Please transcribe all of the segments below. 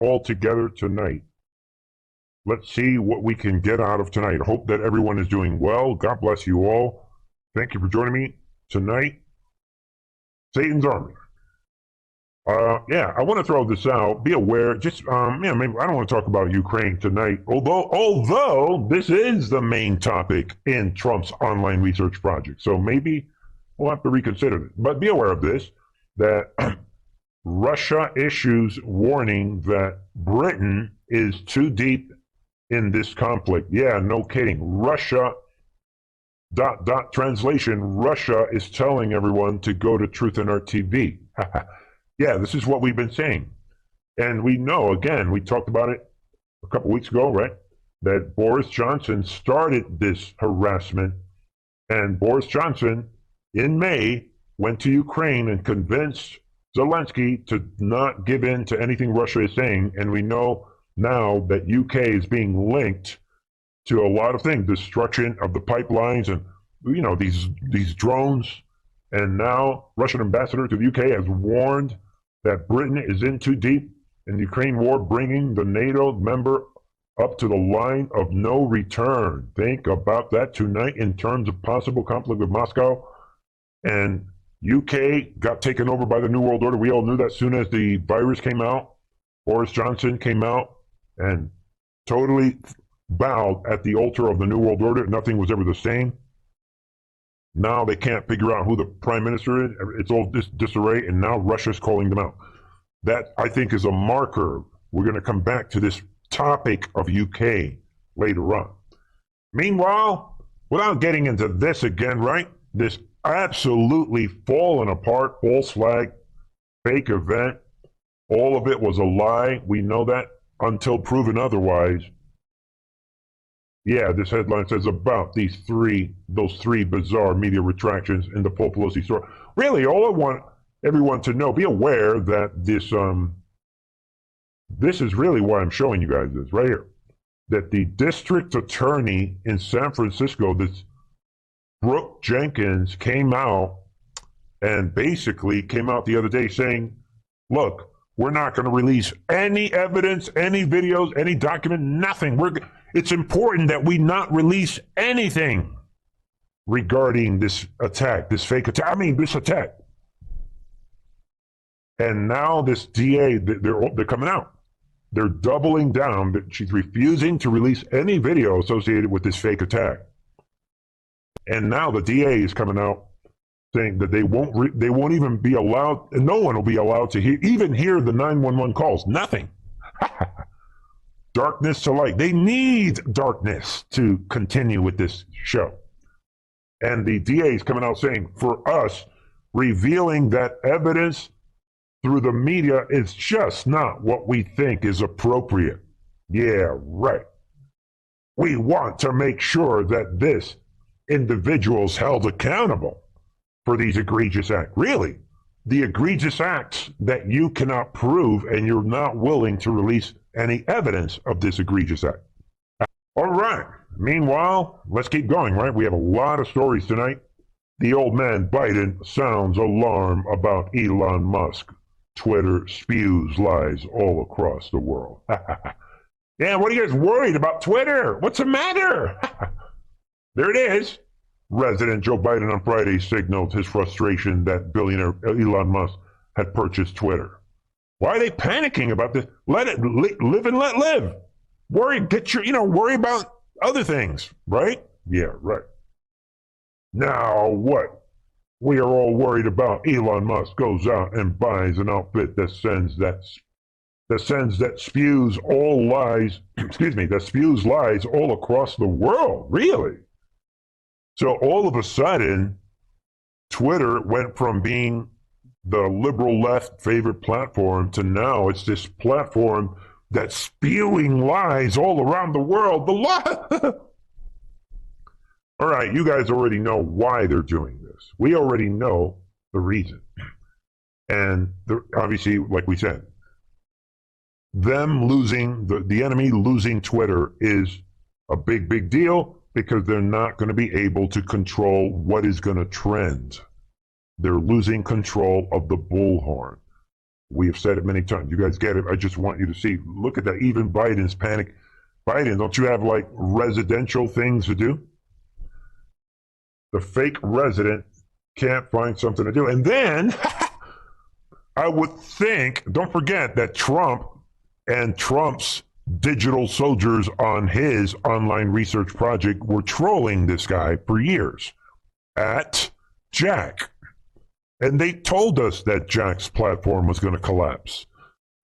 all together tonight. Let's see what we can get out of tonight. I hope that everyone is doing well. God bless you all. Thank you for joining me tonight. Satan's Army. I want to throw this out. Be aware. Maybe I don't want to talk about Ukraine tonight. Although this is the main topic in Trump's online research project, so maybe we'll have to reconsider it. But be aware of this: that Russia issues warning that Britain is too deep in this conflict. Yeah, no kidding. Russia. Translation: Russia is telling everyone to go to Truth and Art TV. Yeah, this is what we've been saying. And we know, again, we talked about it a couple weeks ago, right? That Boris Johnson started this harassment. And Boris Johnson, in May, went to Ukraine and convinced Zelensky to not give in to anything Russia is saying. And we know now that UK is being linked to a lot of things, destruction of the pipelines and, these drones. And now Russian ambassador to the UK has warned that Britain is in too deep in the Ukraine war, bringing the NATO member up to the line of no return. Think about that tonight in terms of possible conflict with Moscow. And UK got taken over by the New World Order. We all knew that as soon as the virus came out. Boris Johnson came out and totally bowed at the altar of the New World Order. Nothing was ever the same. Now they can't figure out who the prime minister is. It's all disarray, and now Russia's calling them out. That, I think, is a marker. We're going to come back to this topic of UK later on. Meanwhile, without getting into this again, right? This absolutely fallen apart, false flag, fake event. All of it was a lie. We know that until proven otherwise. Yeah, this headline says about those three bizarre media retractions in the Paul Pelosi story. Really, all I want everyone to know, be aware that this is really why I'm showing you guys this right here. That the district attorney in San Francisco, this Brooke Jenkins, came out and basically came out the other day saying, look, we're not going to release any evidence, any videos, any document, nothing. It's important that we not release anything regarding this attack, this fake attack. This attack. And now this DA, they're coming out. They're doubling down. She's refusing to release any video associated with this fake attack. And now the DA is coming out saying that they won't even be allowed, and no one will be allowed to hear the 911 calls. Nothing. Darkness to light. They need darkness to continue with this show. And the DA is coming out saying, for us, revealing that evidence through the media is just not what we think is appropriate. Yeah, right. We want to make sure that this individual is held accountable for these egregious acts. Really, the egregious acts that you cannot prove and you're not willing to release any evidence of this egregious act. All right. Meanwhile, let's keep going, right? We have a lot of stories tonight. The old man Biden sounds alarm about Elon Musk. Twitter spews lies all across the world. Yeah, what are you guys worried about Twitter? What's the matter? There it is. President Joe Biden on Friday signaled his frustration that billionaire Elon Musk had purchased Twitter. Why are they panicking about this? Let it live and let live. Worry about other things, right? Yeah, right. Now what? We are all worried about Elon Musk goes out and buys an outfit that spews all lies, that spews lies all across the world. Really? So all of a sudden, Twitter went from being the liberal left favorite platform to now it's this platform that's spewing lies all around the world. The lie. All right, you guys already know why they're doing this. We already know the reason. And obviously, like we said, them losing, the enemy losing Twitter is a big, big deal because they're not going to be able to control what is going to trend. They're losing control of the bullhorn. We have said it many times. You guys get it. I just want you to see. Look at that. Even Biden's panic. Biden, don't you have like residential things to do? The fake resident can't find something to do. And then I would think, don't forget that Trump and Trump's digital soldiers on his online research project were trolling this guy for years at Jack. And they told us that Jack's platform was going to collapse.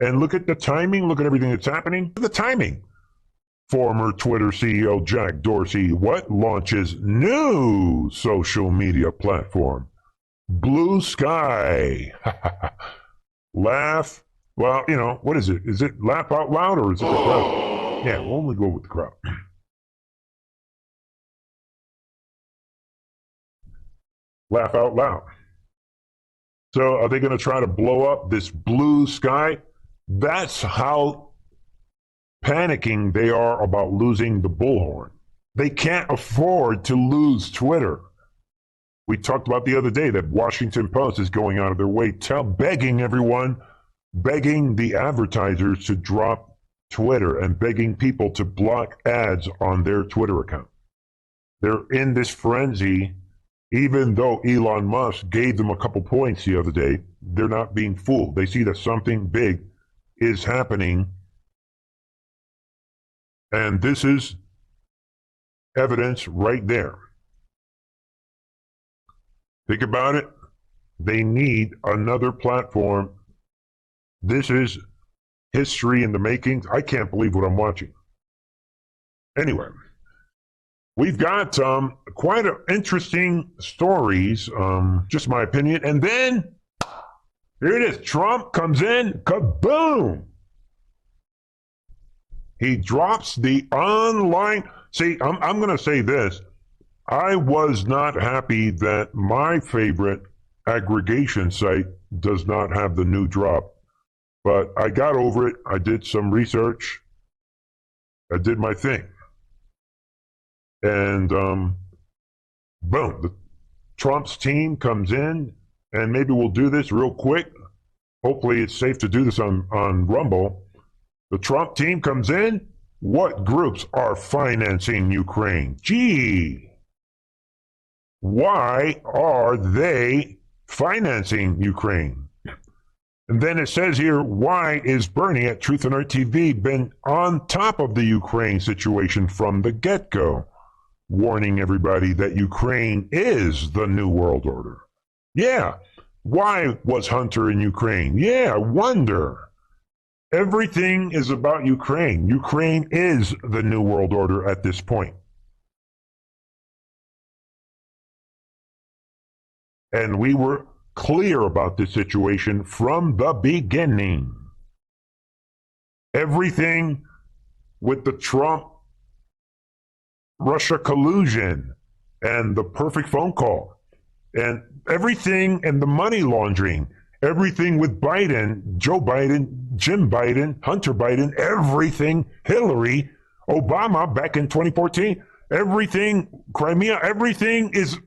And look at the timing. Look at everything that's happening. The timing. Former Twitter CEO Jack Dorsey, launches new social media platform? Blue Sky. Laugh. Well, what is it? Is it laugh out loud or is it the crowd? Yeah, we'll only go with the crowd. Laugh out loud. So are they going to try to blow up this Blue Sky? That's how panicking they are about losing the bullhorn. They can't afford to lose Twitter. We talked about the other day that Washington Post is going out of their way, begging the advertisers to drop Twitter and begging people to block ads on their Twitter account. They're in this frenzy, even though Elon Musk gave them a couple points the other day. They're not being fooled. They see that something big is happening. And this is evidence right there. Think about it. They need another platform. This is history in the making. I can't believe what I'm watching. Anyway, we've got quite interesting stories, just my opinion. And then, here it is. Trump comes in, kaboom! He drops the online. See, I'm going to say this. I was not happy that my favorite aggregation site does not have the new drop. But I got over it. I did some research. I did my thing. And boom, Trump's team comes in, and maybe we'll do this real quick. Hopefully it's safe to do this on Rumble. The Trump team comes in. What groups are financing Ukraine? Gee, why are they financing Ukraine? And then it says here, why is Bernie at Truth and Art TV been on top of the Ukraine situation from the get-go, warning everybody that Ukraine is the new world order? Yeah. Why was Hunter in Ukraine? Yeah, I wonder. Everything is about Ukraine. Ukraine is the new world order at this point. And we were clear about this situation from the beginning. Everything with the Trump-Russia collusion and the perfect phone call and everything and the money laundering, everything with Biden, Joe Biden, Jim Biden, Hunter Biden, everything, Hillary, Obama back in 2014, everything, Crimea, everything is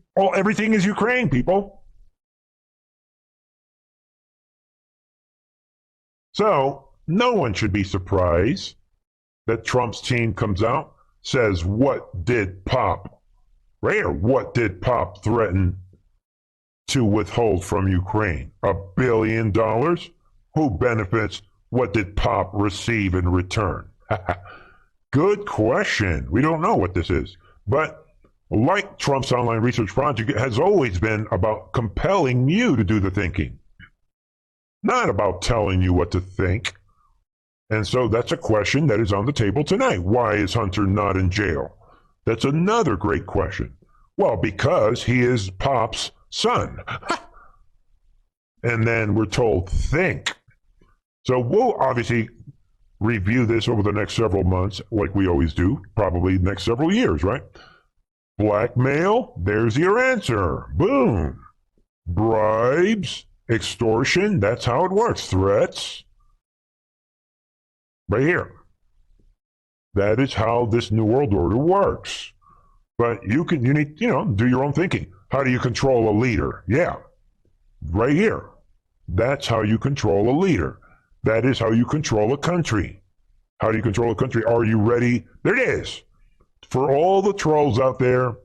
Ukraine, people. So no one should be surprised that Trump's team comes out, says, what did Pop, right here, what did Pop threaten to withhold from Ukraine? $1 billion? Who benefits? What did Pop receive in return? Good question. We don't know what this is. But like Trump's online research project, it has always been about compelling you to do the thinking, not about telling you what to think. And so that's a question that is on the table tonight. Why is Hunter not in jail? That's another great question. Well, because he is Pop's son. And then we're told, think. So we'll obviously review this over the next several months, like we always do, probably next several years, right? Blackmail, there's your answer. Boom. Bribes, extortion, that's how it works. Threats, right here. That is how this new world order works. But you need, do your own thinking. How do you control a leader? Yeah, right here. That's how you control a leader. That is how you control a country. How do you control a country? Are you ready? There it is. For all the trolls out there,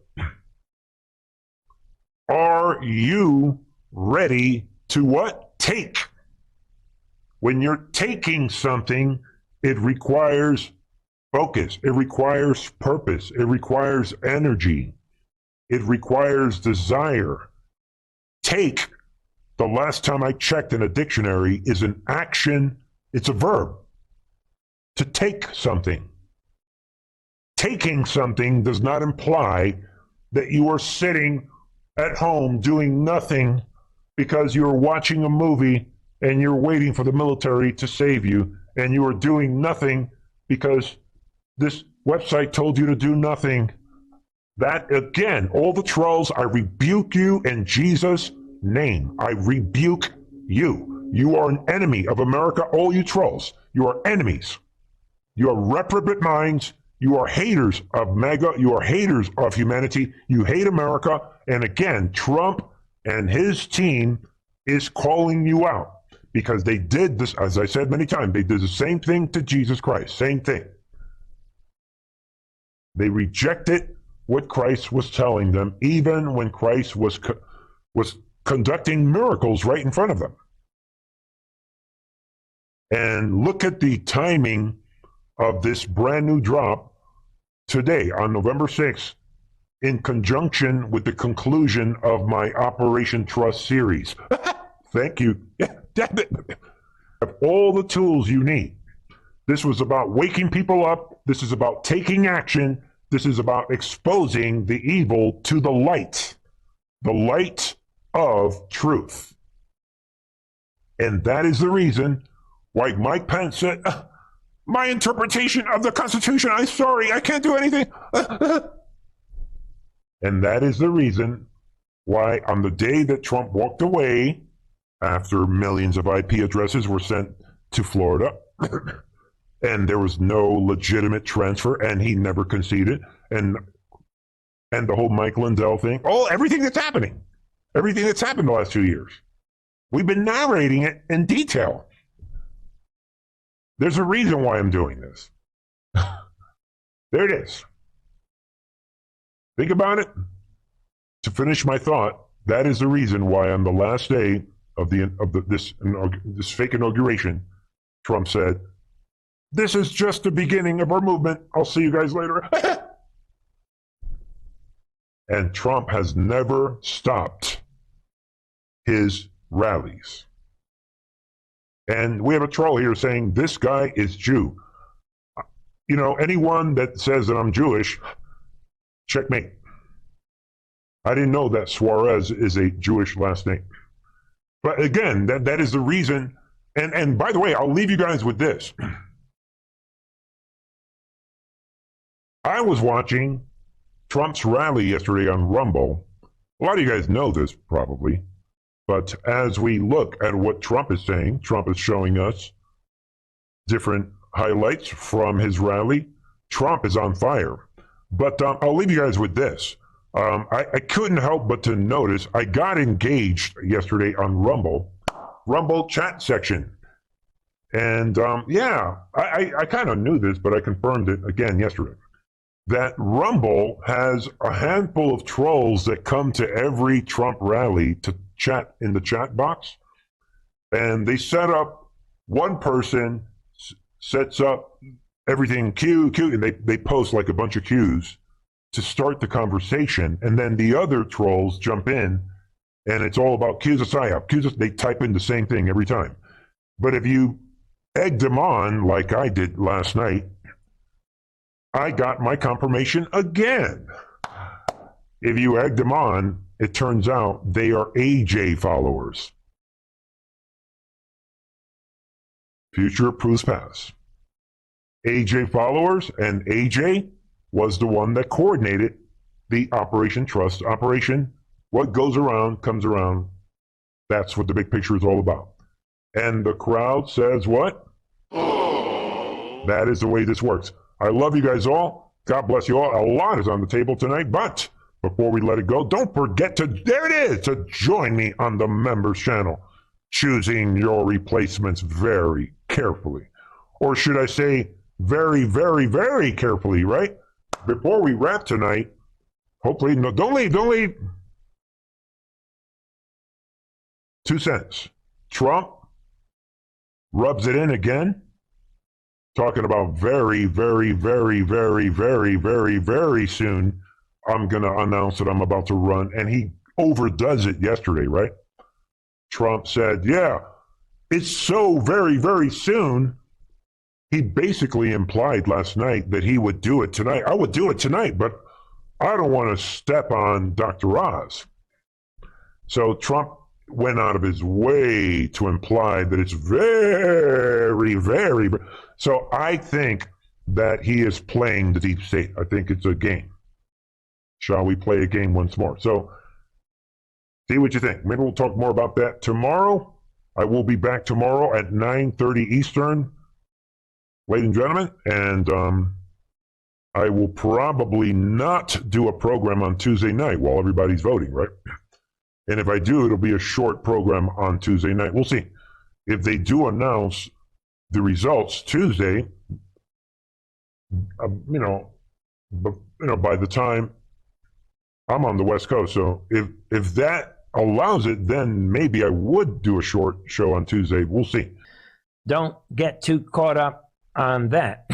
are you ready to what? Take. When you're taking something, it requires focus. It requires purpose. It requires energy. It requires desire. Take, the last time I checked in a dictionary, is an action. It's a verb. To take something. Taking something does not imply that you are sitting at home doing nothing because you're watching a movie and you're waiting for the military to save you, and you are doing nothing because this website told you to do nothing. That, again, all the trolls, I rebuke you in Jesus' name. I rebuke you. You are an enemy of America, all you trolls. You are enemies. You are reprobate minds. You are haters of MAGA. You are haters of humanity. You hate America. And again, Trump and his team is calling you out because they did this, as I said many times, they did the same thing to Jesus Christ. Same thing. They rejected what Christ was telling them, even when Christ was conducting miracles right in front of them. And look at the timing of this brand new drop today on November 6th, in conjunction with the conclusion of my Operation Trust series. Thank you. Have all the tools you need. This was about waking people up. This is about taking action. This is about exposing the evil to the light of truth. And that is the reason why Mike Pence said, my interpretation of the Constitution, I'm sorry, I can't do anything. And that is the reason why on the day that Trump walked away, after millions of IP addresses were sent to Florida, and there was no legitimate transfer, and he never conceded, and the whole Mike Lindell thing, everything that's happened the last 2 years. We've been narrating it in detail. There's a reason why I'm doing this. There it is. Think about it. To finish my thought, that is the reason why on the last day of this fake inauguration, Trump said, "This is just the beginning of our movement. I'll see you guys later." And Trump has never stopped his rallies. And we have a troll here saying this guy is Jew. You know, anyone that says that I'm Jewish, checkmate. I didn't know that Suarez is a Jewish last name. But again, that is the reason. And by the way, I'll leave you guys with this. I was watching Trump's rally yesterday on Rumble. A lot of you guys know this probably. But as we look at what Trump is saying, Trump is showing us different highlights from his rally. Trump is on fire. But I'll leave you guys with this. I couldn't help but to notice I got engaged yesterday on Rumble chat section. And I kind of knew this, but I confirmed it again yesterday. That Rumble has a handful of trolls that come to every Trump rally to chat in the chat box. And they set up, one person sets up everything queue, and they post like a bunch of queues to start the conversation. And then the other trolls jump in, and it's all about queues of PSYOP. They type in the same thing every time. But if you egg them on, like I did last night, I got my confirmation again. If you egg them on, it turns out they are AJ followers. Future proves past. AJ followers, and AJ was the one that coordinated the Operation Trust operation. What goes around comes around. That's what the big picture is all about. And the crowd says what? That is the way this works. I love you guys all. God bless you all. A lot is on the table tonight, but before we let it go, don't forget to, there it is, to join me on the members channel. choosing your replacements very carefully. Or should I say, very, very, very carefully, right? Before we wrap tonight, hopefully, no, don't leave. 2 cents. Trump rubs it in again, talking about very, very, very, very, very, very, very soon, I'm going to announce that I'm about to run. And he overdoes it yesterday, right? Trump said, yeah, it's so very, very soon. He basically implied last night that he would do it tonight. I would do it tonight, but I don't want to step on Dr. Oz. So Trump went out of his way to imply that it's very, very. So I think that he is playing the deep state. I think it's a game. Shall we play a game once more? So see what you think. Maybe we'll talk more about that tomorrow. I will be back tomorrow at 9:30 Eastern, ladies and gentlemen, and I will probably not do a program on Tuesday night while everybody's voting, right? And if I do, it'll be a short program on Tuesday night. We'll see. If they do announce the results Tuesday, by the time I'm on the West Coast, so if that allows it, then maybe I would do a short show on Tuesday. We'll see. Don't get too caught up on that.